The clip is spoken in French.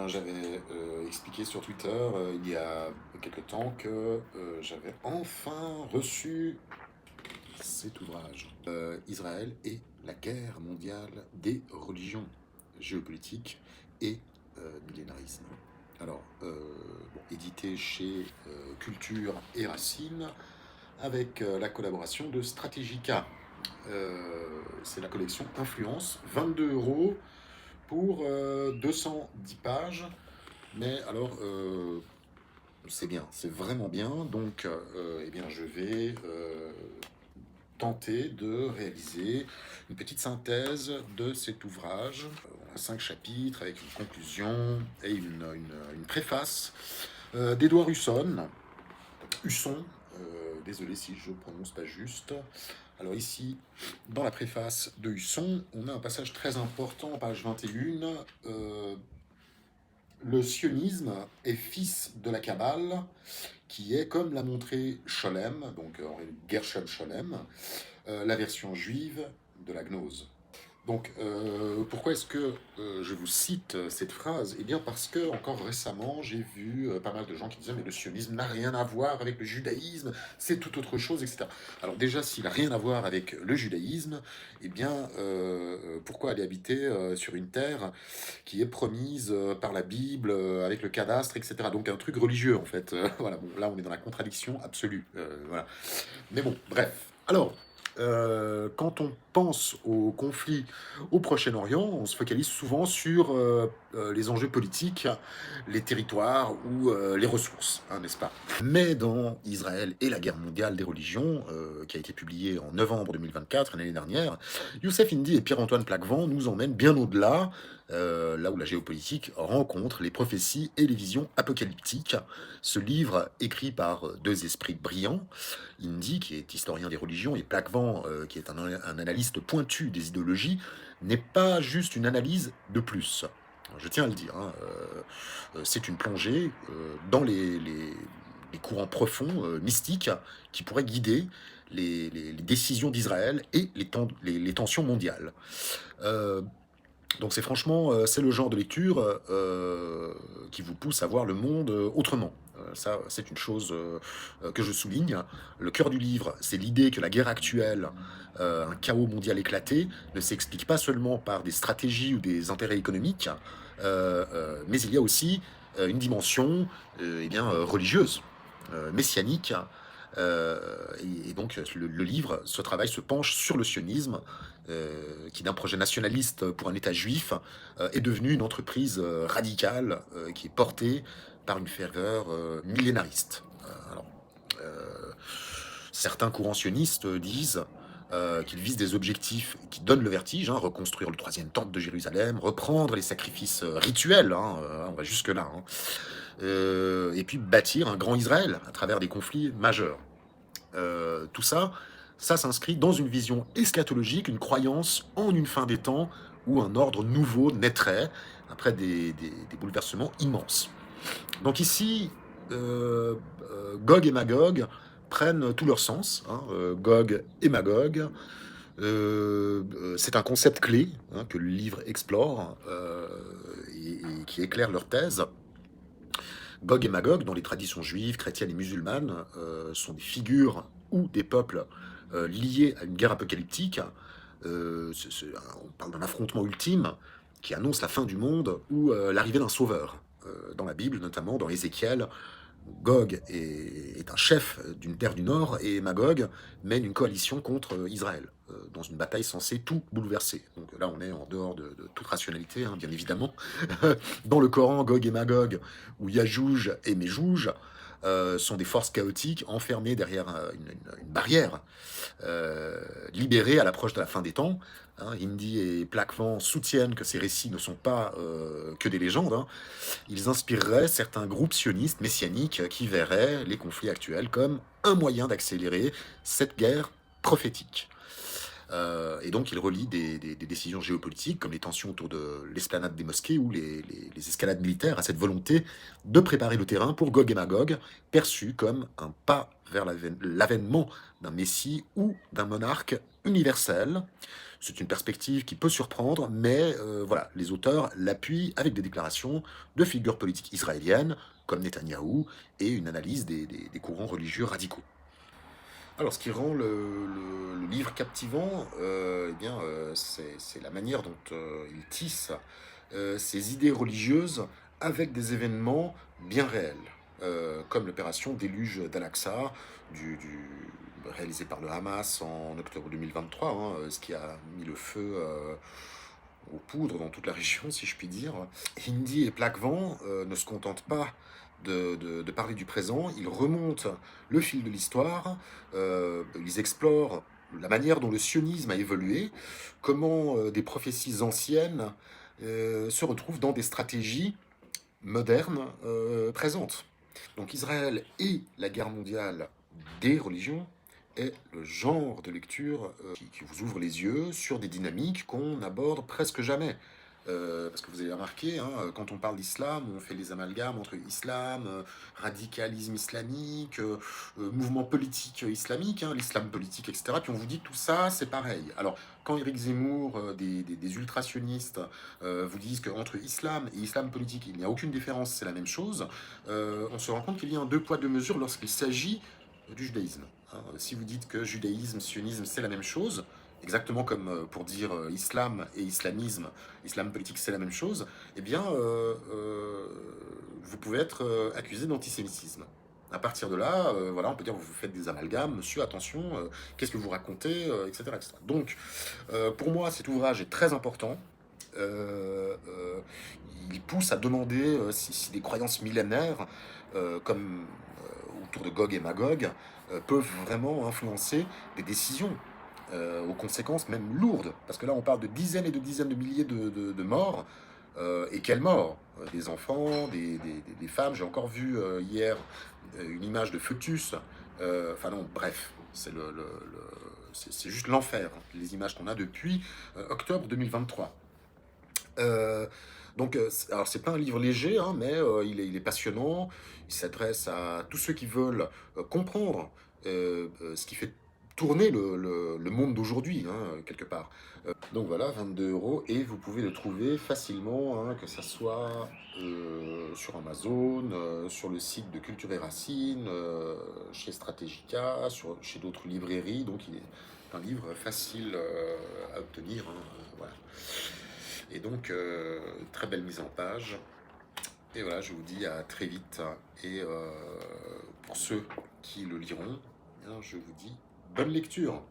j'avais expliqué sur Twitter il y a quelque temps que j'avais enfin reçu cet ouvrage. Israël et la guerre mondiale des religions, géopolitiques et millénarisme. Alors, édité chez Culture et Racine, avec la collaboration de Strategica. C'est la collection Influence, 22 € pour 210 pages. Mais alors, c'est bien, c'est vraiment bien. Donc, eh bien, je vais tenter de réaliser une petite synthèse de cet ouvrage. On a 5 chapitres avec une conclusion et une préface d'Édouard Husson. Husson, désolé si je prononce pas juste. Alors ici, dans la préface de Husson, on a un passage très important, page 21. Le sionisme est fils de la Kabbale, qui est, comme l'a montré Scholem, donc Gershom Scholem, la version juive de la gnose. Donc, pourquoi est-ce que je vous cite cette phrase? Eh bien, parce que, encore récemment, j'ai vu pas mal de gens qui disaient mais le sionisme n'a rien à voir avec le judaïsme, c'est tout autre chose, etc. Alors, déjà, s'il n'a rien à voir avec le judaïsme, eh bien, pourquoi aller habiter sur une terre qui est promise par la Bible, avec le cadastre, etc. Donc, un truc religieux, en fait. Voilà, bon, là, on est dans la contradiction absolue. Voilà. Mais bon, bref. Alors, quand on pense au conflit au Proche-Orient, on se focalise souvent sur les enjeux politiques, les territoires ou les ressources, hein, n'est-ce pas? Mais dans Israël et la guerre mondiale des religions, qui a été publié en novembre 2024, l'année dernière, Youssef Indy et Pierre-Antoine Plaquevent nous emmènent bien au-delà, là où la géopolitique rencontre les prophéties et les visions apocalyptiques. Ce livre, écrit par deux esprits brillants, Indy, qui est historien des religions, et Plaquevent, qui est un analyste pointu des idéologies, n'est pas juste une analyse de plus. Je tiens à le dire, hein, c'est une plongée dans les courants profonds, mystiques, qui pourraient guider les décisions d'Israël et les tensions mondiales. Euh, donc c'est franchement, c'est le genre de lecture qui vous pousse à voir le monde autrement. Ça, c'est une chose que je souligne. Le cœur du livre, c'est l'idée que la guerre actuelle, un chaos mondial éclaté, ne s'explique pas seulement par des stratégies ou des intérêts économiques, mais il y a aussi une dimension eh bien, religieuse, messianique. Et donc le livre, ce travail se penche sur le sionisme, qui d'un projet nationaliste pour un État juif est devenu une entreprise radicale qui est portée par une ferveur millénariste. Alors, euh, certains courants sionistes disent qu'ils visent des objectifs qui donnent le vertige, hein, reconstruire le troisième temple de Jérusalem, reprendre les sacrifices rituels, hein, on va jusque-là, hein, et puis bâtir un grand Israël à travers des conflits majeurs. Tout ça, ça s'inscrit dans une vision eschatologique, une croyance en une fin des temps où un ordre nouveau naîtrait après des bouleversements immenses. Donc ici, Gog et Magog prennent tout leur sens, hein, Gog et Magog. C'est un concept clé, hein, que le livre explore et qui éclaire leur thèse. Gog et Magog, dans les traditions juives, chrétiennes et musulmanes, sont des figures ou des peuples liés à une guerre apocalyptique. On parle d'un affrontement ultime qui annonce la fin du monde ou l'arrivée d'un sauveur. Dans la Bible, notamment dans Ézéchiel, Gog est un chef d'une terre du Nord et Magog mène une coalition contre Israël dans une bataille censée tout bouleverser. Donc là, on est en dehors de toute rationalité, hein, bien évidemment. Dans le Coran, Gog et Magog, ou Yajouj et Méjouj, sont des forces chaotiques enfermées derrière une barrière, libérées à l'approche de la fin des temps. Hein, Indy et Plaquevent soutiennent que ces récits ne sont pas que des légendes. Hein. Ils inspireraient certains groupes sionistes messianiques qui verraient les conflits actuels comme un moyen d'accélérer cette guerre prophétique. Et donc, il relie des décisions géopolitiques, comme les tensions autour de l'esplanade des mosquées ou les escalades militaires, à cette volonté de préparer le terrain pour Gog et Magog, perçu comme un pas vers l'avènement d'un messie ou d'un monarque universelle. C'est une perspective qui peut surprendre, mais voilà, les auteurs l'appuient avec des déclarations de figures politiques israéliennes, comme Netanyahou, et une analyse des courants religieux radicaux. Alors, ce qui rend le livre captivant, eh bien, c'est la manière dont il tisse ses idées religieuses avec des événements bien réels, comme l'opération Déluge d'Al-Aqsa, réalisée par le Hamas en octobre 2023, hein, ce qui a mis le feu aux poudres dans toute la région, si je puis dire. Hindi et Plaquevent ne se contentent pas de parler du présent, ils remontent le fil de l'histoire, ils explorent la manière dont le sionisme a évolué, comment des prophéties anciennes se retrouvent dans des stratégies modernes présentes. Donc Israël et la guerre mondiale des religions est le genre de lecture qui vous ouvre les yeux sur des dynamiques qu'on n'aborde presque jamais. Parce que vous avez remarqué, hein, quand on parle d'islam, on fait les amalgames entre islam, radicalisme islamique, mouvement politique islamique, hein, l'islam politique, etc. Puis on vous dit que tout ça, c'est pareil. Alors, quand Éric Zemmour, des ultrasionistes, vous disent qu'entre islam et islam politique, il n'y a aucune différence, c'est la même chose, on se rend compte qu'il y a un deux poids, deux mesures lorsqu'il s'agit du judaïsme. Hein. Si vous dites que judaïsme, sionisme, c'est la même chose, exactement comme pour dire islam et islamisme, islam politique, c'est la même chose, eh bien, vous pouvez être accusé d'antisémitisme. À partir de là, voilà, on peut dire que vous faites des amalgames, monsieur, attention, qu'est-ce que vous racontez, etc., etc. Donc, pour moi, cet ouvrage est très important. Euh, euh, il pousse à demander si des croyances millénaires, comme autour de Gog et Magog, peuvent vraiment influencer des décisions aux conséquences même lourdes. Parce que là, on parle de dizaines et de dizaines de milliers de morts. Et quelles morts? Des enfants, des femmes. J'ai encore vu hier une image de fœtus. Enfin non, bref, c'est juste l'enfer, hein, les images qu'on a depuis octobre 2023. Euh, donc, alors c'est pas un livre léger, hein, mais il est passionnant. Il s'adresse à tous ceux qui veulent comprendre ce qui fait tourner le monde d'aujourd'hui, hein, quelque part. Donc voilà, 22 euros, et vous pouvez le trouver facilement, hein, que ça soit sur Amazon, sur le site de Culture et Racines, chez Strategica, chez d'autres librairies. Donc il est un livre facile à obtenir, hein, voilà. Et donc, très belle mise en page. Et voilà, je vous dis à très vite. Et pour ceux qui le liront, je vous dis bonne lecture.